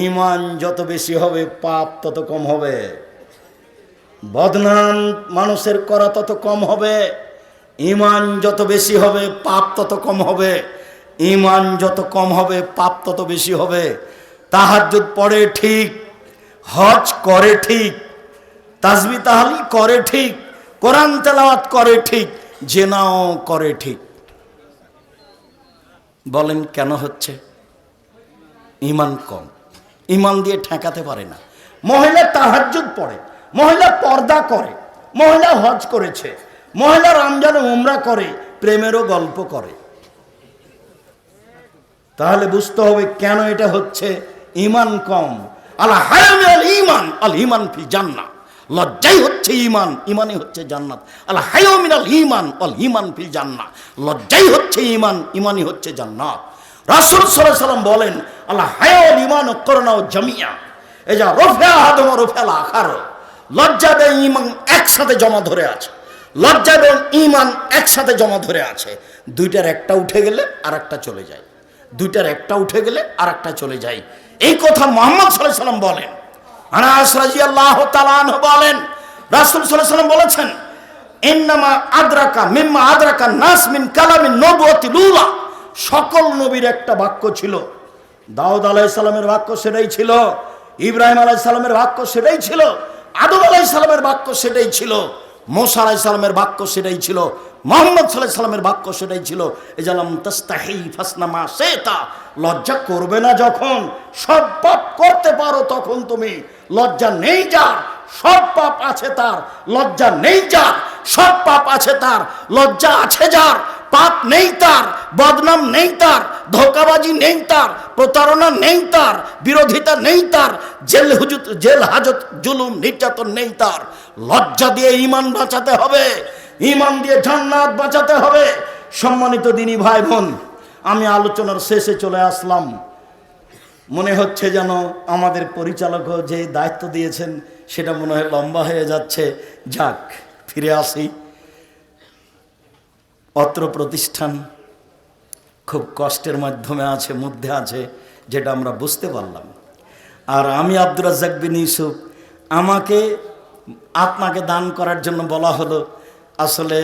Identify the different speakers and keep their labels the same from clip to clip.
Speaker 1: ইমান যত বেশি হবে পাপ তত কম হবে, বদনাম মানুষের করা তত কম হবে। ইমান যত বেশি হবে পাপ তত কম হবে, ইমান যত কম হবে পাপ তত বেশি হবে। তাহাজ্জুদ পড়ে ঠিক, হজ করে ঠিক, তাসবিহ তাহলিল করে ঠিক, কোরআন তেলাওয়াত করে ঠিক, জেনাও করে ঠিক। বলেন কেন হচ্ছে? ইমান কম, ইমান দিয়ে ঠেকাতে পারে না। মহিলা তাহাজ্জুদ পড়ে, মহিলা পর্দা করে, মহিলা হজ করেছে, মহিলা রমজান উমরা করে, প্রেমেরও গল্প করে। তাহলে বুঝতে হবে কেন এটা হচ্ছে। ইমান কম। আল হায়া মিনাল ঈমান, আল ঈমান ফিল জান্নাহ। লজ্জাই হচ্ছে ঈমান, ঈমানই হচ্ছে জান্নাত। আল হায়া মিনাল ঈমান, আল ঈমান ফিল জান্নাহ। লজ্জাই হচ্ছে ঈমান, ঈমানই হচ্ছে জান্নাত। রাসূল সাল্লাল্লাহু আলাইহি ওয়াসাল্লাম বলেন, আল হায়া ওয়াল ঈমান করনাও জামিয়া। এই যে রফা আদম রফাল আখার, লজ্জা এবং ঈমান একসাথে জমা ধরে আছে, লজ্জা এবং ঈমান একসাথে জমা ধরে আছে। দুইটার একটা উঠে গেলে আর একটা চলে যায়, দুইটার একটা উঠে গেলে আর একটা চলে যায়। এই কথা মুহাম্মদ সাল্লাল্লাহু আলাইহি ওয়াসাল্লাম বলেন। আনাস রাদিয়াল্লাহু তাআলা আনহু বলেন, রাসূল সাল্লাল্লাহু আলাইহি ওয়াসাল্লাম বলেছেন, ইন্নামা আদরাকা মিম্মা আদরাকা নাস মিন কালামিন নবুওয়াতি লুলা। সকল নবীর একটা বাক্য ছিল। দাউদ আলাইহিস সালামের বাক্য সেটাই ছিল, ইব্রাহিম আলাইহিস সালামের বাক্য সেটাই ছিল, আদম আলাইহিস সালামের বাক্য সেটাই ছিল, মুসা আলাইহিস সালামের বাক্য সেটাই ছিল, মুহাম্মদ সাল্লাল্লাহু আলাইহি সাল্লামের বাক্য সেটাই ছিল। এজালাম তাস্তাহি ফাসনা মা শাইতা। লজ্জা করবে না যখন সব পাপ করতে পারো, তখন তুমি লজ্জা নেই যার সব পাপ আছে তার, লজ্জা নেই যার সব পাপ আছে তার, লজ্জা আছে যার পাপ নেই তার, বদনাম নেই তার, ধোঁকাবাজি নেই তার, প্রতারণা নেই তার, বিরোধিতা নেই তার, জেল হাজত জুলুম নির্যাতন নেই তার। লজ্জা দিয়ে ঈমান বাঁচাতে হবে, ঈমান দিয়ে জান্নাত বাঁচাতে হবে। সম্মানিত দিনী ভাই বোন, আমি আলোচনার শেষে চলে আসলাম। মনে হচ্ছে যেন আমাদের পরিচালকও যে দায়িত্ব দিয়েছেন সেটা মনে হয় লম্বা হয়ে যাচ্ছে। যাক, ফিরে আসি। অত্র প্রতিষ্ঠান খুব কষ্টের মাধ্যমে আছে, মধ্যে আছে, যেটা আমরা বুঝতে পারলাম। আর আমি আব্দুর রাজ্জাক বিন ইউসুফ, আমাকে আপনাকে দান করার জন্য বলা হলো। আসলে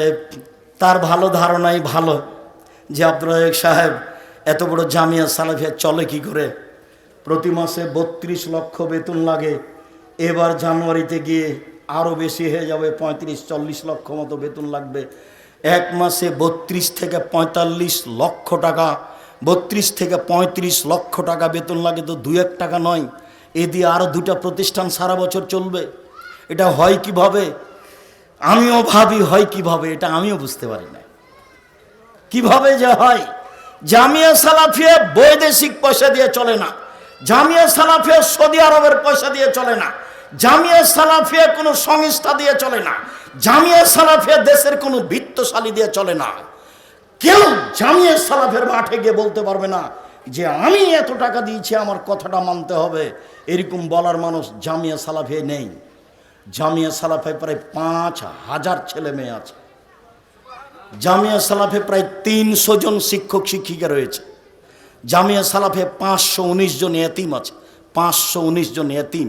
Speaker 1: তার ভালো ধারণাই ভালো যে আব্দুর রাজ্জাক সাহেব এত বড় জামিয়া সালাফিয়া চলে কি করে। প্রতি মাসে 32 লক্ষ বেতন লাগে, এবার জানুয়ারিতে গিয়ে আরও বেশি হয়ে যাবে, 35-40 লক্ষ মতো বেতন লাগবে। এক মাসে 32 থেকে 45 লক্ষ টাকা, 32 থেকে 35 লক্ষ টাকা বেতন লাগে। তো 2-1 টাকা নয়, এ দিয়ে আরও 2টা প্রতিষ্ঠান সারা বছর চলবে। এটা হয় কিভাবে? আমিও ভাবি হয় কিভাবে, এটা আমিও বুঝতে পারি না কিভাবে যে হয়। জামিয়া সালাফিয়া বৈদেশিক পয়সা দিয়ে চলে না, জামিয়া সালাফিয়া সৌদি আরবের পয়সা দিয়ে চলে না, জামিয়া সালাফিয়া কোনো সংস্থা দিয়ে চলে না, জামিয়া সালাফিয়া দেশের কোনো বিত্তশালী দিয়ে চলে না। কেউ জামিয়া সালাফের মাঠে গিয়ে বলতে পারবে না যে আমি এত টাকা দিয়েছি, আমার কথাটা মানতে হবে। এরকম বলার মানুষ জামিয়া সালাফিয়া নেই। জামিয়া সালাফে প্রায় 5000 ছেলে মেয়ে আছে। জামিয়া সালাফে প্রায় 300 জন শিক্ষক শিক্ষিকা রয়েছে। জামিয়া সালাফে 519 জন এতিম আছে, 519 জন এতিম।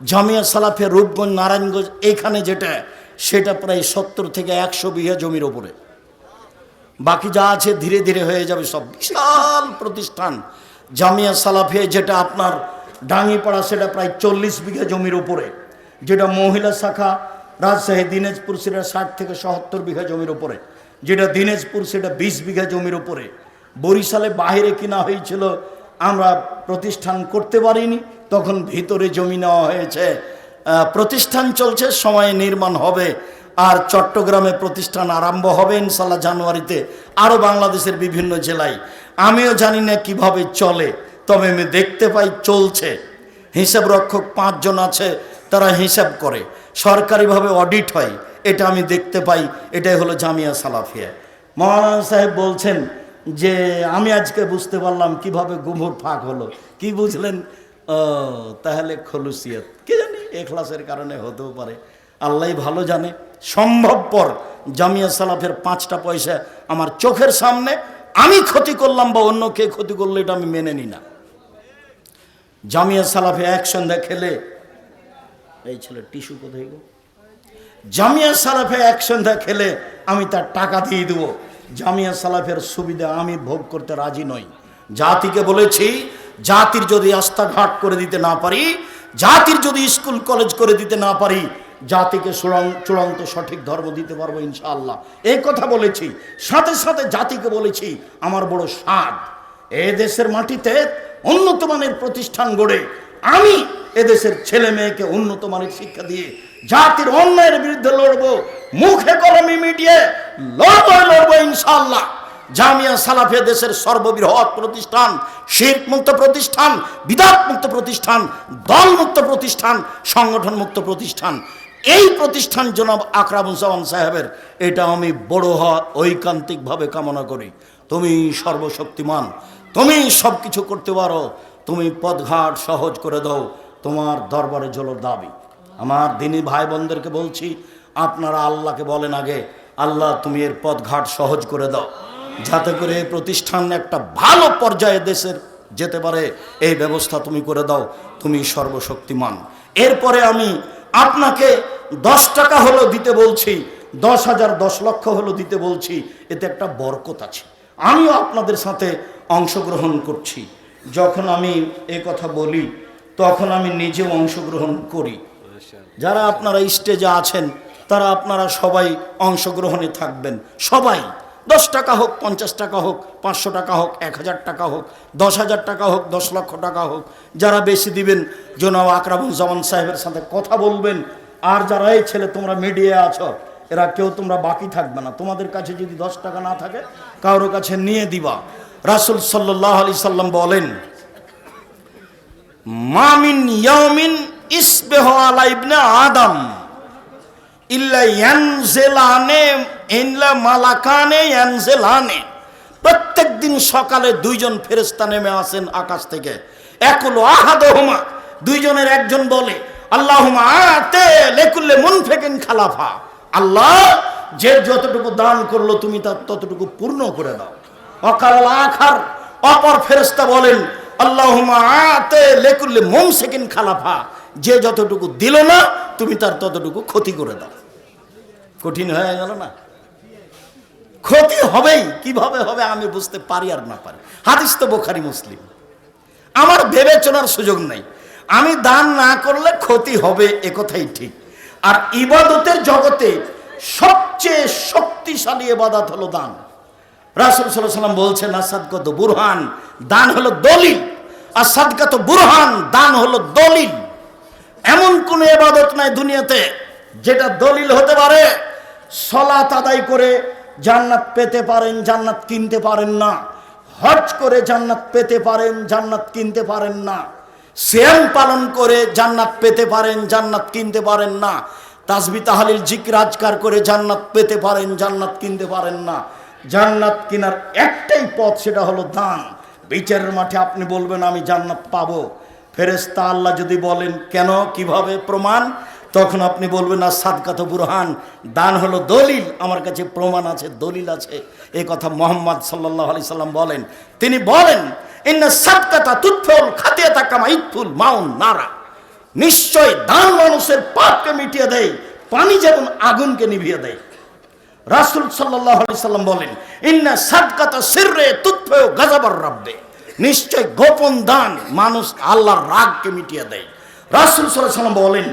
Speaker 1: জামিয়া সালাফে রূপগঞ্জ নারায়ণগঞ্জ এখানে যেটা, সেটা প্রায় 70 থেকে 100 বিঘা জমির ওপরে। বাকি যা আছে ধীরে ধীরে হয়ে যাবে, সব বিশাল প্রতিষ্ঠান। জামিয়া সালাফিয়া যেটা আপনার ডাঙ্গিপাড়া, সেটা প্রায় 40 বিঘা জমির উপরে। যেটা মহিলা শাখা রাজশাহী দিনাজপুর, সেটা 60 থেকে 70 বিঘা জমির উপরে। যেটা দিনাজপুর, সেটা 20 বিঘা জমির উপরে। বরিশালে বাইরে কিনা হয়েছিল, আমরা প্রতিষ্ঠান করতে পারিনি, তখন ভিতরে জমি নেওয়া হয়েছে। প্রতিষ্ঠান চলছে, সময়ে নির্মাণ হবে। আর চট্টগ্রামে প্রতিষ্ঠান আরম্ভ হবে ইনশাল্লাহ জানুয়ারিতে, আরও বাংলাদেশের বিভিন্ন জেলায়। আমিও জানি না কিভাবে চলে, তবে আমি দেখতে পাই চলছে। হিসাব রক্ষক 5 জন আছে, তারা হিসাব করে, সরকারিভাবে অডিট হয়, এটা আমি দেখতে পাই। এটাই হলো জামিয়া সালাফিয়া। মৌলানা সাহেব বলছেন যে আমি আজকে বুঝতে পারলাম কিভাবে গুমর ফাঁক হলো। কি বুঝলেন? তাহলে খলুসিয়ত, কি জানি এখলাসের কারণে হতেও পারে, আল্লাহ ভালো জানে। সম্ভবপর জামিয়া সালাফের 5টা পয়সা আমার চোখের সামনে আমি ক্ষতি করলাম বা অন্য কে ক্ষতি করলো, এটা আমি মেনে নিই না। জামিয়া সালাফে এক সন্ধ্যা খেলে, এই ছেলে টিস্যু কোথায় গো, জামিয়া সালাফে এক সন্ধ্যা খেলে আমি তার টাকা দিয়ে দেবো। জামিয়া সালাফের সুবিধা আমি ভোগ করতে রাজি নই। জাতিকে বলেছি, জাতির যদি রাস্তাঘাট করে দিতে না পারি, জাতির যদি স্কুল কলেজ করে দিতে না পারি, জাতিকে চূড়ান্ত সঠিক ধর্ম দিতে পারবো ইনশাআল্লাহ, এই কথা বলেছি। সাথে সাথে জাতিকে বলেছি, আমার বড় স্বাদ এ দেশের মাটিতে উন্নত মানের প্রতিষ্ঠান গড়ে আমি এদেশের ছেলে মেয়েকে উন্নত মানের শিক্ষা দিয়ে জাতির অন্যায়ের বিরুদ্ধে লড়বো, মুখে কলমে মিডিয়ে লড়বো ইনশাআল্লাহ। জামিয়া সালাফিয়া দেশের সর্ববৃহৎ প্রতিষ্ঠান, শিরক মুক্ত প্রতিষ্ঠান, বিদআত মুক্ত প্রতিষ্ঠান, দল মুক্ত প্রতিষ্ঠান, সংগঠন মুক্ত প্রতিষ্ঠান। এই প্রতিষ্ঠান জনাব আকরামুজ্জামান সাহেবের, এটা আমি বড় ঐকান্তিকভাবে কামনা করি। তুমি সর্বশক্তিমান, তুমি সব কিছু করতে পারো, তুমি পথঘাট সহজ করে দাও, তোমার দরবারে জল দাবি। আমার দিনী ভাই বোনদেরকে বলছি, আপনারা আল্লাহকে বলেন আগে, আল্লাহ তুমি এর পথঘাট সহজ করে দাও, যাতে করে এই প্রতিষ্ঠান একটা ভালো পর্যায়ে দেশের যেতে পারে, এই ব্যবস্থা তুমি করে দাও, তুমি সর্বশক্তিমান। এরপরে আমি আপনাকে 10 টাকা হলো দিতে বলছি, 10,000 10 লক্ষ হলো দিতে বলছি, এতে একটা বরকত আছে। আমিও আপনাদের সাথে অংশগ্রহণ করছি। যখন আমি এই কথা বলি তখন আমি নিজেও অংশগ্রহণ করি। যারা আপনারা স্টেজে আছেন তারা আপনারা সবাই অংশগ্রহণে থাকবেন, সবাই। 10 টাকা হোক, 50 টাকা হোক, 500 টাকা হোক, 1000 টাকা হোক, 10,000 টাকা হোক, 10 লক্ষ টাকা হোক, যারা বেশি দিবেন জনাব আকরামুজ্জামান সাহেবের সাথে কথা বলবেন। আর যারা এই ছেলে তোমরা মিডিয়ায় আছো, এরা কেউ তোমরা বাকি থাকবে না, তোমাদের কাছে যদি 10 টাকা না থাকে কারোর কাছে নিয়ে দিবা। রাসূল সাল্লাল্লাহু আলাইহি সাল্লাম বলেন, মামিন ইয়াউমিন ইসবিহু আলা ইবনে আদম ইল্লা ইয়ানজিলানে ইল্লা মালাকানে ইয়ানজিলানে। প্রত্যেক দিন সকালে 2 জন ফেরেশতা নেমে আসেন আকাশ থেকে। একুল আহাদুহুমা, 2 জনের একজন বলে, আল্লাহুম্মা আতে লিকুল্লি মুনফিকিন খালাফা, আল্লাহ যে যতটুকু দান করলো তুমি তার ততটুকু পূর্ণ করে দাও। অকাল আখার, অপর ফেরেশতা বলেন, আল্লাহুম্মা আতে লিকুল্লি মুমসিকিন খালাফা, যে যতটুকু দিল না তুমি তার ততটুকু ক্ষতি করে দাও। কঠিন হয়ে গেল না? ক্ষতি হবেই, কিভাবে হবে আমি বুঝতে পারি আর না পারি। হাদিস তো বুখারী মুসলিম, আমার বিবেচনার সুযোগ নাই। আমি দান না করলে ক্ষতি হবে, এ কথাই ঠিক। আর ইবাদতের জগতে সবচেয়ে শক্তিশালী ইবাদত হলো দান। রাসূল সাল্লাল্লাহু আলাইহি ওয়াসাল্লাম বলছেন, আসাদকাতু বুরহান, দান হলো দলিল। আসাদকাতু বুরহান, দান হলো দলিল। এমন কোন ইবাদত নাই দুনিয়াতে যেটা দলিল হতে পারে। সালাত আদায় করে জান্নাত পেতে পারেন, জান্নাত কিনতে পারেন না। হজ করে জান্নাত পেতে পারেন, জান্নাত কিনতে পারেন না। সিয়াম পালন করে জান্নাত পেতে পারেন, জান্নাত কিনতে পারেন না। তাসবিহ তাহলিল জিকির আজকার করে জান্নাত পেতে পারেন, জান্নাত কিনতে পারেন না। জান্নাত কেনার একটাই পথ, সেটা হলো দান। বিচারের মাঠে আপনি বলবেন আমি জান্নাত পাবো, ফেরেশতা আল্লাহ যদি বলেন কেন, কিভাবে, প্রমাণ, তখন আপনি বলবেন না সাদকাত বুরহান, দান হলো দলিল, আমার কাছে প্রমাণ আছে, দলিল আছে। এই কথা মুহাম্মদ সাল্লাল্লাহু আলাইহি সাল্লাম বলেন। তিনি বলেন, ইন্না সাদকাতা তুতফুল খাতিয়াতা কামা ইতফুল মাউন নারা, নিশ্চয় দান মানুষের পাপকে মিটিয়ে দেয়, পানি যেমন আগুনকে নিভিয়ে দেয়। রাসূল সাল্লাল্লাহু আলাইহি সাল্লাম বলেন, ইন্না সাদকাতা সিররে তুতফু গাযাবার রাব্বে, নিশ্চয় গোপন দান মানুষ আল্লাহর রাগকে মিটিয়ে দেয়। রাসূল সাল্লাল্লাহু আলাইহি সাল্লাম বলেন,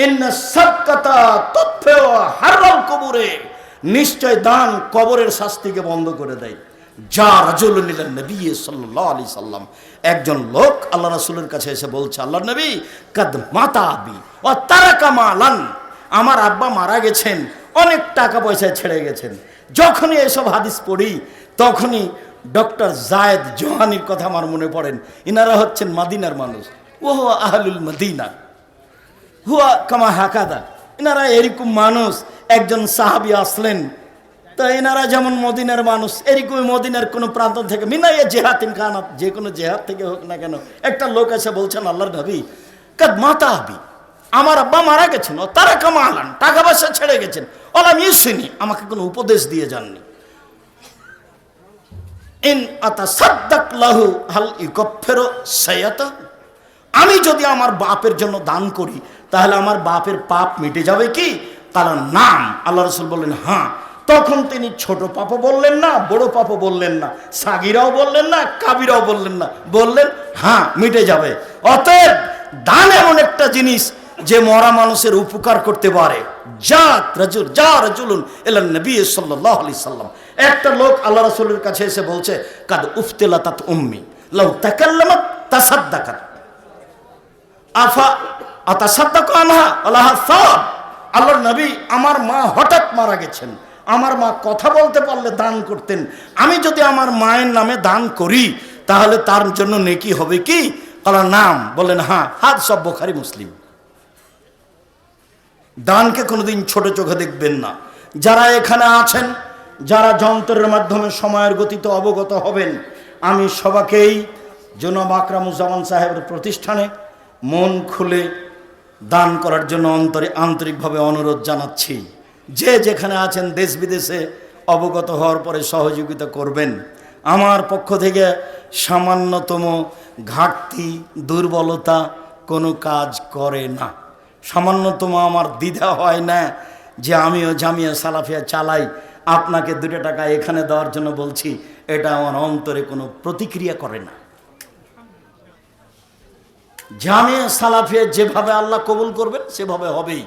Speaker 1: ইন্না সাদকাতা তুতফু হাররাল কবরে, নিশ্চয় দান কবরের শাস্তিকে বন্ধ করে দেয়। যা রাজুলুন ইলা নবী সাল্লাল্লাহু আলাইহি সাল্লাম, একজন লোক আল্লাহ রাসূলের কাছে এসে বলছে, আল্লাহর নবী, কাদ মাতা আবি ওয়া তারাকা মালান, আমার আব্বা মারা গেছেন, অনেক টাকা পয়সা ছেড়ে গেছেন। যখনই এসব হাদিস পড়ি তখনই ডক্টর জায়েদ জোহানির কথা আমার মনে পড়েন। ইনারা হচ্ছেন মদিনার মানুষ, ওহ আহলুল মদিনা হুয়া কামা হাকাদা, ইনারা এরকম মানুষ। একজন সাহাবী আসলেন, তো এনারা যেমন মদিনার মানুষ, এরকমই মদিনার কোনো প্রান্ত থেকে মিনাইয়া জেহাতিন খানাত, যে কোনো জেহাদ থেকে হোক না কেন, একটা লোক এসে বলছেন, আল্লাহর নবী, কাদ মাতা আবি, আমার আব্বা মারা গেছেন, ও তারা কামালান, টাকা পয়সা ছেড়ে গেছেন, ওলাম ইউসিনি, আমাকে কোনো উপদেশ দিয়ে যাননি। ইন আতাসাদ্দাক লাহু হাল ইকফিরু সাইয়াতা, আমি যদি আমার বাপের জন্য দান করি তাহলে আমার বাপের পাপ মিটে যাবে কি? তার নাম আল্লাহ রাসূল বললেন হ্যাঁ। তখন তিনি ছোট পাপও বললেন না, বড় পাপও বললেন না, সাগিরাও বললেন না, কাবিরাও বললেন না, বললেন হ্যাঁ মিটে যাবে। অতএব দান এমন একটা জিনিস যে মরা মানুষের উপকার করতে পারে। যা রাজুলুন ইলান নবী সাল্লাল্লাহু আলাইহি সাল্লাম, একটা লোক আল্লাহ রাসূলের কাছে এসে বলছে কাদ উফতিলাতাত উম্মি লাউ তাকাল্লামাত তাসাদ্দাকাত আফা আতাসাদ্দাকু আনহা আলাহা সাওয়াব। আল্লাহর নবী, আমার মা হঠাৎ মারা গেছেন, আমার মা কথা বলতে পারলে দান করতেন, আমি যদি আমার মায়ের নামে দান করি তাহলে তার জন্য নেকি হবে কি? আল্লাহর নাম বলেন হ্যাঁ। হাত সব বুখারী মুসলিম। দানকে কোনোদিন ছোট চোখে দেখবেন না। যারা এখানে আছেন, যারা যন্ত্রের মাধ্যমে সময়ের গতিতে অবগত হবেন, আমি সবাইকেই জনাব আকরামুজ্জামান সাহেবের প্রতিষ্ঠানে মন খুলে দান করার জন্য আন্তরিকভাবে অনুরোধ জানাচ্ছি। যে যেখানে আছেন দেশ বিদেশে অবগত হওয়ার পরে সহযোগিতা করবেন। আমার পক্ষ থেকে সামান্যতম ঘাটতি দুর্বলতা কোনো কাজ করে না। সামান্যতম আমার দ্বিধা হয় না যে আমিও জামিয়া সালাফিয়া চালাই, আপনাকে 2 টাকা এখানে দেওয়ার জন্য বলছি, এটা আমার অন্তরে কোনো প্রতিক্রিয়া করে না। জামিয়া সালাফিয়া যেভাবে আল্লাহ কবুল করবেন সেভাবে হবেই।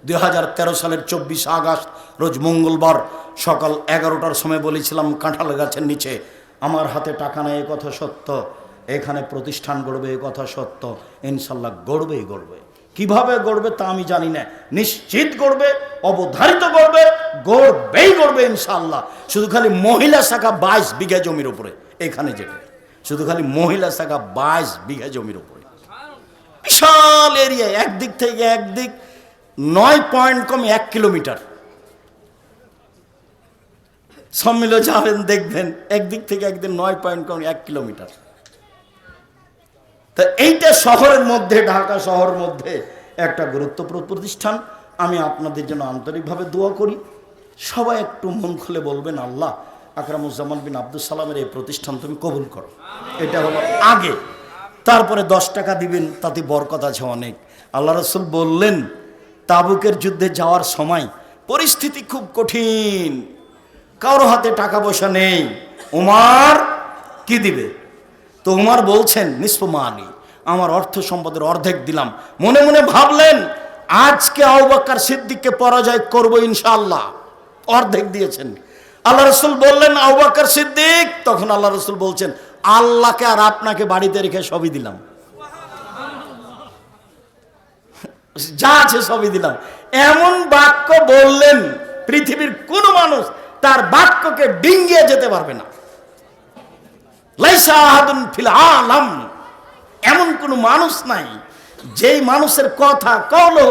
Speaker 1: 2013 সালের 24 আগস্ট রোজ মঙ্গলবার সকাল 11টার সময় বলেছিলাম কাঁঠাল গাছের নিচে, আমার হাতে টাকা নেই, এ কথা সত্য, এখানে প্রতিষ্ঠান গড়বে, এ কথা সত্য, ইনশাল্লাহ গড়বেই গড়বে। কিভাবে গড়বে তা আমি জানি না, নিশ্চিত গড়বে, অবধারিত গড়বে, গড়বেই গড়বে ইনশাল্লাহ। শুধু খালি মহিলা শাখা 22 বিঘা জমির উপরে, এখানে যেটা শুধু খালি মহিলা শাখা 22 বিঘা জমির উপরে, বিশাল এরিয়া, একদিক থেকে একদিক 9 পয়েন্ট কম 1 কিলোমিটার। সব মিলে যাবেন দেখবেন, একদিক থেকে একদিন 9 পয়েন্ট কম 1 কিলোমিটার। তা এইটা শহরের মধ্যে, ঢাকা শহরের মধ্যে একটা গুরুত্বপূর্ণ প্রতিষ্ঠান। আমি আপনাদের জন্য আন্তরিকভাবে দোয়া করি। সবাই একটু মন খুলে বলবেন আল্লাহ আকরামুজ্জামান বিন আব্দুল সালামের এই প্রতিষ্ঠান তুমি কবুল করো। এটা হলো আগে, তারপরে 10 টাকা দিবেন, তাতে বরকত আছে অনেক। আল্লাহ রাসূল বললেন তাবুকের যুদ্ধে যাওয়ার সময় পরিস্থিতি খুব কঠিন, কারো হাতে টাকা পয়সা নেই, উমার কি দিবে? তো উমার বলছেন নিসফ মালি, আমার অর্থ সম্পদের অর্ধেক দিলাম। মনে মনে ভাবলেন আজকে আবু বকর সিদ্দিককে পরাজয় করব ইনশাআল্লাহ, অর্ধেক দিয়েছেন। আল্লাহ রাসূল বললেন আবু বকর সিদ্দিক, তখন আল্লাহ রাসূল বলছেন আল্লাহকে আর আপনাকে বাড়িতে রেখে সবই দিলাম, যা আছে সবই দিলাম। এমন বাক্য বললেন পৃথিবীর কোন মানুষ তার বাক্যকে ডিঙ্গিয়ে যেতে পারবে না। লাইসা আহাদুন ফিল আলাম, এমন কোন মানুষ নাই যেই মানুষের কথা কওলো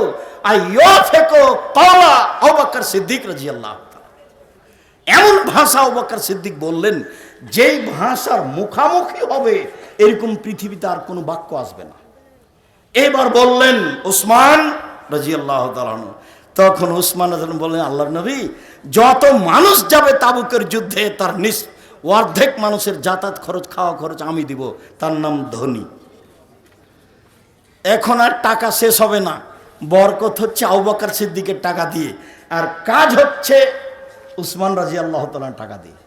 Speaker 1: আইয়াফেকো ক্বালা আবু বকর সিদ্দিক রাদিয়াল্লাহু তাআলা, এমন ভাষা আবু বকর সিদ্দিক বললেন যেই ভাষার মুখামুখি হবে এরকম পৃথিবীতে আর কোনো বাক্য আসবে না। এবার বললেন উসমান রাদিয়াল্লাহু তাআলা, তখন উসমান রাদিয়াল্লাহু বললেন আল্লাহর নবী, যত মানুষ যাবে তাবুকের যুদ্ধে তার অর্ধেক মানুষের যাতায়াত খরচ, খাওয়া খরচ আমি দিব, তার নাম ধনী। এখন আর টাকা শেষ হবে না, বরকত হচ্ছে আবু বকর সিদ্দিকের টাকা দিয়ে, আর কাজ হচ্ছে উসমান রাদিয়াল্লাহু তাআলার টাকা দিয়ে।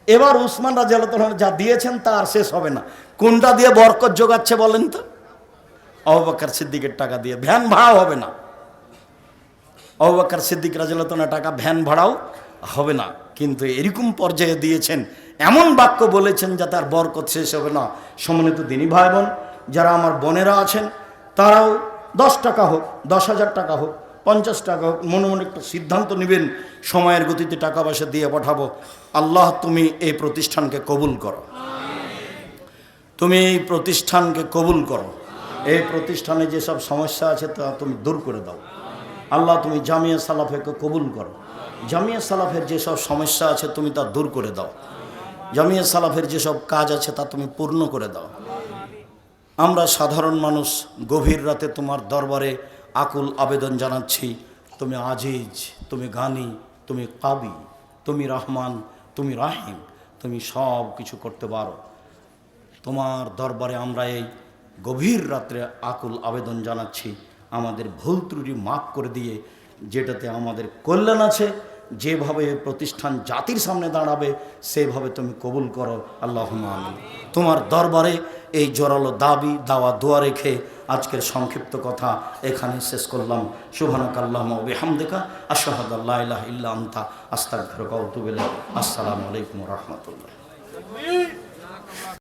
Speaker 1: এবার উসমান রাদিয়াল্লাহু তাআলা যা দিয়েছেন তা আর শেষ হবে না। কোনটা দিয়ে বরকত যোগাচ্ছে বলেন তো? আবু বকর সিদ্দিকের টাকা দিয়ে। ভ্যান ভাড়াও হবে না, আবু বকর সিদ্দিক রাদিয়াল্লাহু তাআলার টাকা ভ্যান ভাড়াও হবে না, কিন্তু এরকম পর্যায়ে দিয়েছেন, এমন বাক্য বলেছেন যাতে আর বরকত শেষ হবে না। সম্মানিত দিনী ভাই বোন, যারা আমার বোনেরা আছেন তারাও 10 টাকা হোক, 10,000 টাকা হোক, 50 টাকা হোক, মনে মনে একটা সিদ্ধান্ত নেবেন সময়ের গতিতে টাকা পয়সা দিয়ে পাঠাবো। আল্লাহ তুমি এই প্রতিষ্ঠানকে কবুল করো, তুমি এই প্রতিষ্ঠানকে কবুল করো, এই প্রতিষ্ঠানে যেসব সমস্যা আছে তা তুমি দূর করে দাও। আল্লাহ তুমি জামিয়া সালাফিয়াকে কবুল করো, জামিয়া সালাফের যেসব সমস্যা আছে তুমি তা দূর করে দাও, জামিয়া সালাফের যেসব কাজ আছে তা তুমি পূর্ণ করে দাও। আমরা সাধারণ মানুষ গভীর রাতে তোমার দরবারে আকুল আবেদন জানাচ্ছি, তুমি আজিজ, তুমি গানি, তুমি কাবি, তুমি রহমান, তুমি রাহিম, তুমি সব কিছু করতে পারো। তোমার দরবারে আমরা এই গভীর রাত্রে আকুল আবেদন জানাচ্ছি, আমাদের ভুল ত্রুটি মাফ করে দিয়ে যেটাতে আমাদের কল্যাণ আছে, যেভাবে প্রতিষ্ঠান জাতির সামনে দাঁড়াবে সেভাবে তুমি কবুল করো আল্লাহুম্মা আমিন। তোমার দরবারে এই জোরালো দাবি দাওয়া দোয়া রেখে আজকের সংক্ষিপ্ত কথা এখানে শেষ করলাম। সুবহানাকাল্লাহুম্মা ওয়া বিহামদিকা আশহাদু আল্লা ইলাহা ইল্লা আনতা আস্তাগফিরুকা ওয়া আতুবু ইলাইক। আসসালামু আলাইকুম ওয়া রাহমাতুল্লাহ।